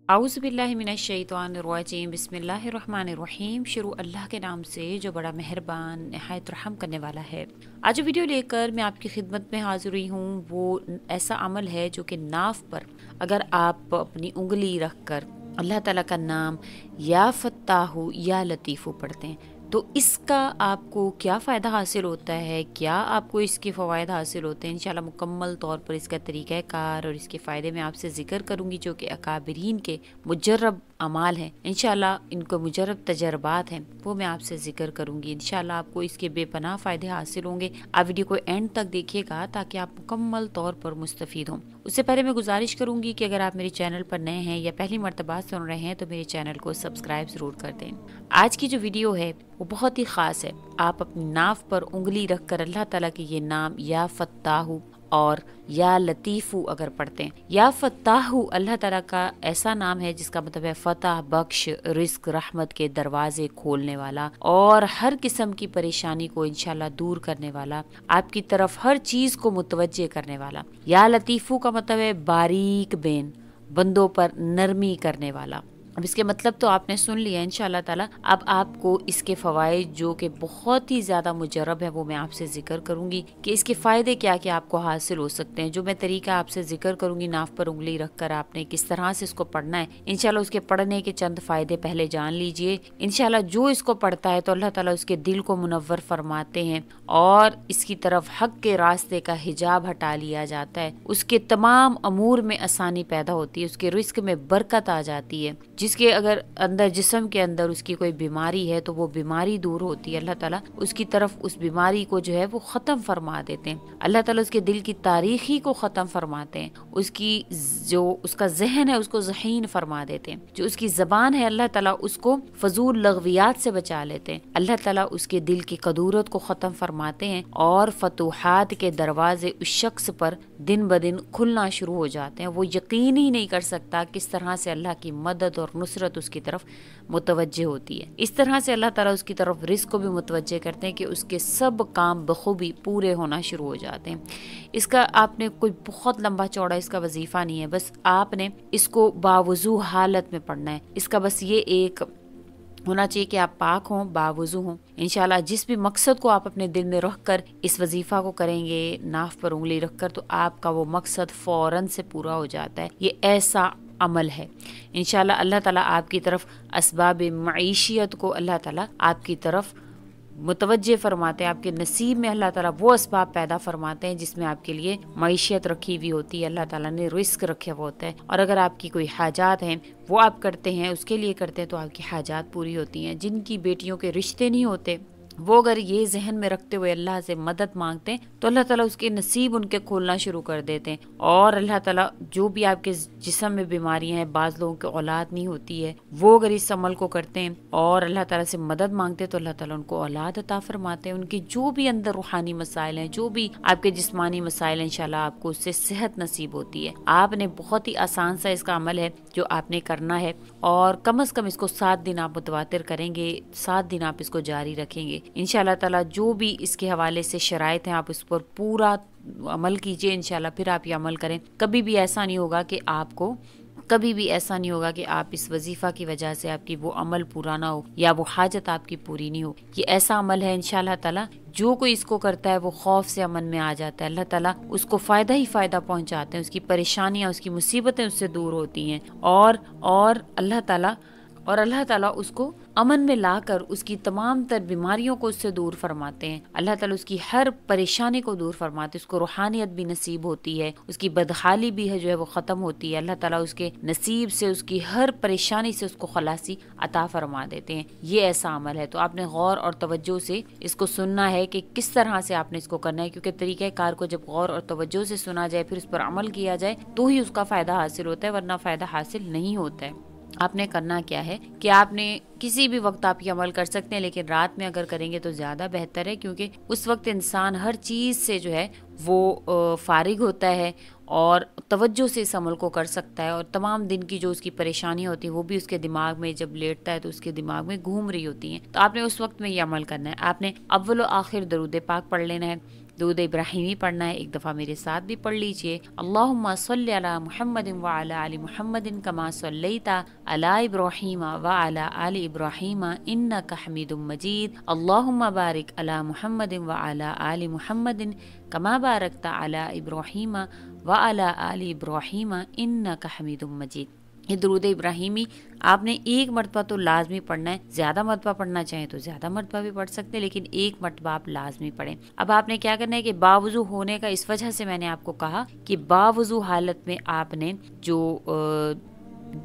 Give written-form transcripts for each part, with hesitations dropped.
आऊज़ु बिल्लाहि मिनश्शैतानिर्रजीम बिस्मिल्लाहिर्रहमानिर्रहीम। शुरू अल्लाह के नाम से जो बड़ा मेहरबान निहायत रहम करने वाला है। आज जो वीडियो लेकर मैं आपकी खिदमत में हाजिर हुई हूँ वो ऐसा अमल है जो कि नाफ पर अगर आप अपनी उंगली रख कर अल्लाह ताला का नाम या फत्ताहु या लतीफ़ु पढ़ते हैं तो इसका आपको क्या फ़ायदा हासिल होता है, क्या आपको इसके फ़वाइद हासिल होते हैं। इंशाल्लाह मुकम्मल तौर पर इसका तरीक़ाकार और इसके फ़ायदे मैं आपसे ज़िक्र करूँगी जो कि अकाबिरीन के मुजर्रब अमाल हैं। इंशाल्लाह इनको मुजर्रब तजर्बात हैं वो मैं आपसे ज़िक्र करूँगी। इंशाल्लाह आपको इसके बेपनाह फ़ायदे हासिल होंगे। आप वीडियो को एंड तक देखिएगा ताकि आप मुकम्मल तौर पर मुस्तफ़ीद हों। उससे पहले मैं गुजारिश करूँगी कि अगर आप मेरे चैनल पर नए हैं या पहली मर्तबा सुन रहे हैं तो मेरे चैनल को सब्सक्राइब ज़रूर कर दें। आज की जो वीडियो है वो बहुत ही ख़ास है। आप अपनी नाफ पर उंगली रख कर अल्लाह ताला के ये नाम या फत्ताहु और या लतीफ़ु अगर पढ़ते हैं। या फत्ताहु अल्लाह ताला का ऐसा नाम है जिसका मतलब है फतह, बख्श, रिस्क, रहमत के दरवाजे खोलने वाला और हर किस्म की परेशानी को इंशाल्लाह दूर करने वाला, आपकी तरफ हर चीज़ को मुतवज्जे करने वाला। या लतीफ़ु का मतलब है बारीक बेन, बंदों पर नरमी करने वाला। अब इसके मतलब तो आपने सुन लिया इंशाल्लाह ताला। अब आपको इसके फ़वाइद जो कि बहुत ही ज़्यादा मुजरब है वो मैं आपसे ज़िक्र करूँगी कि इसके फ़ायदे क्या क्या आपको हासिल हो सकते हैं। जो मैं तरीका आपसे ज़िक्र करूँगी नाफ पर उंगली रख कर आपने किस तरह से इसको पढ़ना है, इंशाल्लाह उसके पढ़ने के चंद फ़ायदे पहले जान लीजिए। इंशाल्लाह जो इसको पढ़ता है तो अल्लाह ताला उसके दिल को मुनव्वर फरमाते हैं और इसकी तरफ हक के रास्ते का हिजाब हटा लिया जाता है। उसके तमाम अमूर में आसानी पैदा होती है, उसके रिस्क में बरकत आ जाती है। जिसके अगर अंदर जिस्म के अंदर उसकी कोई बीमारी है तो वो बीमारी दूर होती है। अल्लाह ताला उसकी तरफ उस बीमारी को जो है वो ख़त्म फरमा देते हैं। अल्लाह ताला उसके दिल की तारीखी को ख़त्म फरमाते हैं। उसकी जो उसका जहन है उसको ज़हीन फरमा देते हैं। जो उसकी ज़बान है अल्लाह ताला उसको फजूल लग़वियात से बचा लेते हैं। अल्लाह ताला उसके दिल की कदूरत को ख़त्म फरमाते हैं और फतूहात के दरवाजे उस शख्स पर दिन ब दिन खुलना शुरू हो जाते हैं। वो यकीन ही नहीं कर सकता किस तरह से अल्लाह की मदद और नुसरत उसकी तरफ मुतवज्जे होती है। इस तरह से अल्लाह ताला उसकी तरफ रिस्क को भी मुतवज्जे करते हैं कि उसके सब काम बखूबी पूरे होना शुरू हो जाते हैं। इसका आपने कोई बहुत लंबा चौड़ा इसका वजीफा नहीं है, बस आपने इसको बावजू हालत में पढ़ना है। इसका बस ये एक होना चाहिए कि आप पाक हों, बावुज़ू हों। इंशाल्लाह जिस भी मकसद को आप अपने दिल में रख कर इस वजीफ़ा को करेंगे नाफ पर उंगली रख कर तो आपका वो मकसद फ़ौरन से पूरा हो जाता है। ये ऐसा अमल है। इंशाल्लाह अल्लाह ताला आपकी तरफ असबाब मईशियत को अल्लाह ताला आपकी तरफ मुतवज्जे फरमाते हैं। आपके नसीब में अल्लाह ताला वो असबाब पैदा फरमाते हैं जिसमें आपके लिए मईशियत रखी हुई होती है। अल्लाह ताला ने रिस्क रखे हुआ होता है और अगर आपकी कोई हाजात हैं वो आप करते हैं, उसके लिए करते हैं तो आपकी हाजात पूरी होती हैं। जिनकी बेटियों के रिश्ते नहीं होते वो अगर ये जहन में रखते हुए अल्लाह से मदद मांगते हैं तो अल्लाह ताला उसके नसीब उनके खोलना शुरू कर देते हैं। और अल्लाह ताला जो भी आपके जिस्म में बीमारियां हैं, बाज़ लोगों की औलाद नहीं होती है, वो अगर इस अमल को करते हैं और अल्लाह ताला से मदद मांगते हैं तो अल्लाह ताला उनको औलाद अता फरमाते हैं। उनकी जो भी अंदर रूहानी मसाइल हैं, जो भी आपके जिस्मानी मसाइल हैं, इंशाल्लाह आपको उससे सेहत नसीब होती है। आपने बहुत ही आसान सा इसका अमल है जो आपने करना है और कम से कम इसको 7 दिन आप मुतवातिर करेंगे, 7 दिन आप इसको जारी रखेंगे। इंशाल्लाह ताला जो भी इसके हवाले से शराइत हैं आप उस पर पूरा अमल कीजिए। इंशाल्लाह फिर आप ये अमल करें। कभी भी ऐसा नहीं होगा कि आप इस वजीफ़ा की वजह से आपकी वो अमल पूरा ना हो या वो हाजत आपकी पूरी नहीं हो। ये ऐसा अमल है इंशाल्लाह ताला जो कोई इसको करता है वो खौफ से अमन में आ जाता है। अल्लाह ताला उसको फ़ायदा ही फ़ायदा पहुंचाते हैं, उसकी परेशानियां उसकी मुसीबतें उससे दूर होती हैं और अल्लाह ताला उसको अमन में लाकर उसकी तमाम तर बीमारियों को उससे दूर फरमाते हैं। अल्लाह ताला उसकी हर परेशानी को दूर फरमाते हैं। उसको रूहानियत भी नसीब होती है, उसकी बदहाली भी है जो है वो ख़त्म होती है। अल्लाह ताला उसके नसीब से उसकी हर परेशानी से उसको खलासी अता फरमा देते हैं। ये ऐसा अमल है तो आपने गौर और तवज्जो से इसको सुनना है कि किस तरह से आपने इसको करना है, क्योंकि तरीक़ाकार को जब गौर और तवज्जो से सुना जाए फिर उस पर अमल किया जाए तो ही उसका फ़ायदा हासिल होता है, वरना फ़ायदा हासिल नहीं होता है। आपने करना क्या है कि आपने किसी भी वक्त आप ये अमल कर सकते हैं, लेकिन रात में अगर करेंगे तो ज़्यादा बेहतर है, क्योंकि उस वक्त इंसान हर चीज़ से जो है वो फारिग होता है और तवज्जो से इस अमल को कर सकता है और तमाम दिन की जो उसकी परेशानी होती है वो भी उसके दिमाग में जब लेटता है तो उसके दिमाग में घूम रही होती हैं। तो आपने उस वक्त में ये अमल करना है। आपने अव्वल व आखिर दरूद पाक पढ़ लेना है। दुरूद इब्राहिमी पढ़ना है, एक दफ़ा मेरे साथ भी पढ़ लीजिए। अल्लाहुम्मा सल्लि अला मुहम्मदिन व अला आलि मुहम्मदिन कमा सल्लैता अला इब्राहीम व अला आलि इब्राहीम इन्नका हमीदुम मजीद। अल्लाहुम्मा बारिक अला मुहम्मदिन व अला आलि मुहम्मदिन कमा बारकता अला इब्राहीम व अला आलि इब्राहीम इन्नका हमीदुम मजीद। ये दुरूद इब्राहिमी आपने एक मरतबा तो लाजमी पढ़ना है, ज्यादा मरतबा पढ़ना चाहें तो ज्यादा मरतबा भी पढ़ सकते हैं, लेकिन एक मरतबा आप लाजमी पढ़ें। अब आपने क्या करना है कि बावुजू होने का, इस वजह से मैंने आपको कहा कि बावुजू हालत में आपने जो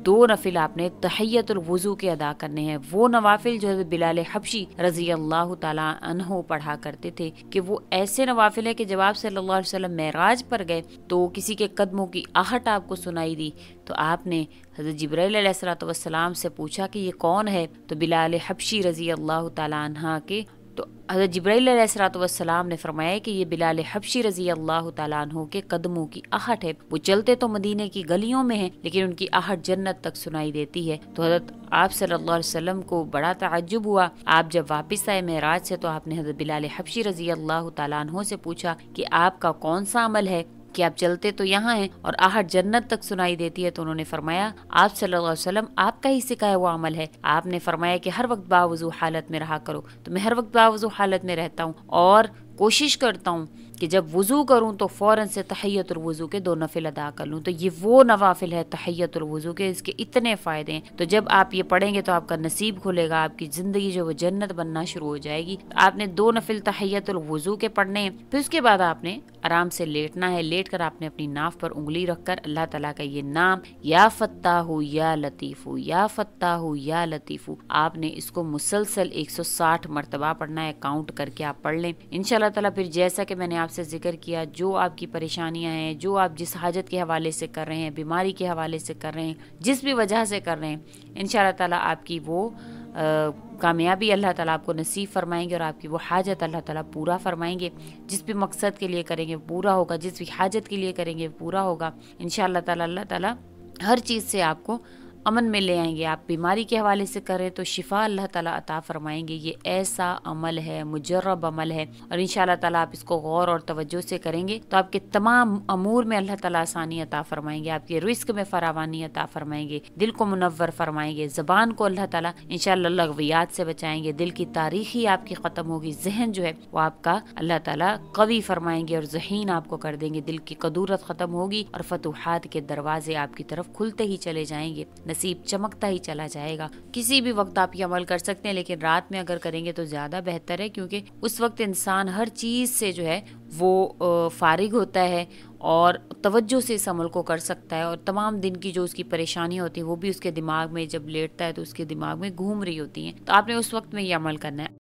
2 नफिल आपने तहियतुल वुजू के अदा करने हैं। वो नवाफिल जो है बिलाल हबशी रजी अल्लाह ताला अन्हो पढ़ा करते थे कि वो ऐसे नवाफिल है कि जब आप सल्लल्लाहु अलैहि वसल्लम मेराज पर गए तो किसी के कदमों की आहट आपको सुनाई दी, तो आपने हज़रत जिब्राइल अलैहिस्सलाम से पूछा कि ये कौन है, तो बिलाल हबशी रजी अल्लाह ताला अन्हा के, तो हज़रत जिब्राइल अलैहिस्सलाम ने फरमाया कि ये बिलाल हबशी रजी अल्लाह ताला अन्हु के कदमों की आहट है। वो चलते तो मदीने की गलियों में हैं, लेकिन उनकी आहट जन्नत तक सुनाई देती है। तो हज़रत आप सल्लल्लाहु अलैहि वसल्लम को बड़ा ताज्जुब हुआ। आप जब वापस आए मेराज से तो आपने हज़रत बिलाल हबशी रजी अल्लाह ताला अन्हु से पूछा कि आपका कौन सा अमल है कि आप चलते तो यहाँ हैं और आहट जन्नत तक सुनाई देती है। तो उन्होंने फरमाया आप सल्लल्लाहु अलैहि वसल्लम आपका ही सिखाया हुआ अमल है। आपने फरमाया कि हर वक्त बावुजू हालत में रहा करो, तो मैं हर वक्त बावुजू हालत में रहता हूँ और कोशिश करता हूँ कि जब वुजू करूँ तो फ़ौरन से तहियतुल वुजू के 2 नफिल अदा कर लूँ। तो ये वो नवाफिल है तहियतुल वुजू के, इसके इतने फ़ायदे हैं। तो जब आप ये पढ़ेंगे तो आपका नसीब खुलेगा, आपकी ज़िंदगी जो वो जन्नत बनना शुरू हो जाएगी। आपने 2 नफिल तहियतुल वुजू के पढ़ने हैं, फिर उसके बाद आपने आराम से लेटना है। लेट कर आपने अपनी नाफ पर उंगली रखकर अल्लाह ताला का ये नाम या फत्ताहु या लतीफ़ु या फत्ताहु या लतीफ़ु, आपने इसको मुसलसल 160 मरतबा पढ़ना है। काउंट करके आप पढ़ लें इंशाअल्लाह ताला। फिर जैसा कि मैंने आपसे जिक्र किया, जो आपकी परेशानियां हैं, जो आप जिस हाजत के हवाले से कर रहे हैं, बीमारी के हवाले से कर रहे हैं, जिस भी वजह से कर रहे हैं, इंशाअल्लाह ताला आपकी वो कामयाबी अल्लाह ताला आपको नसीब फरमाएंगे और आपकी वो हाजत अल्लाह ताला पूरा फरमाएंगे। जिस भी मकसद के लिए करेंगे पूरा होगा, जिस भी हाजत के लिए करेंगे पूरा होगा इंशाअल्लाह ताला। अल्लाह ताला हर चीज़ से आपको अमन में ले आएंगे। आप बीमारी के हवाले से करें तो शिफा अल्लाह ताला अता फरमाएंगे। ये ऐसा अमल है, मुजर्रब अमल है, और इंशाअल्लाह ताला आप इसको गौर और तवज्जो से करेंगे तो आपके तमाम अमूर में अल्लाह ताला आसानी अता फरमाएंगे, आपके रिस्क में फरावानी अता फरमाएंगे, दिल को मुनव्वर फरमाएंगे, ज़बान को अल्लाह ताला इंशाअल्लाह लग़वियात से बचाएंगे, दिल की तारीख ही आपकी ख़त्म होगी, जहन जो है वो आपका अल्लाह ताला कवी फरमाएंगे और ज़हीन आपको कर देंगे, दिल की कदूरत ख़त्म होगी और फतूहात के दरवाजे आपकी तरफ खुलते ही चले जाएंगे, नसीब चमकता ही चला जाएगा। किसी भी वक्त आप ये अमल कर सकते हैं, लेकिन रात में अगर करेंगे तो ज़्यादा बेहतर है, क्योंकि उस वक्त इंसान हर चीज़ से जो है वो फारिग होता है और तवज्जो से इस अमल को कर सकता है, और तमाम दिन की जो उसकी परेशानियाँ होती हैं वो भी उसके दिमाग में जब लेटता है तो उसके दिमाग में घूम रही होती हैं। तो आपने उस वक्त में ये अमल करना है।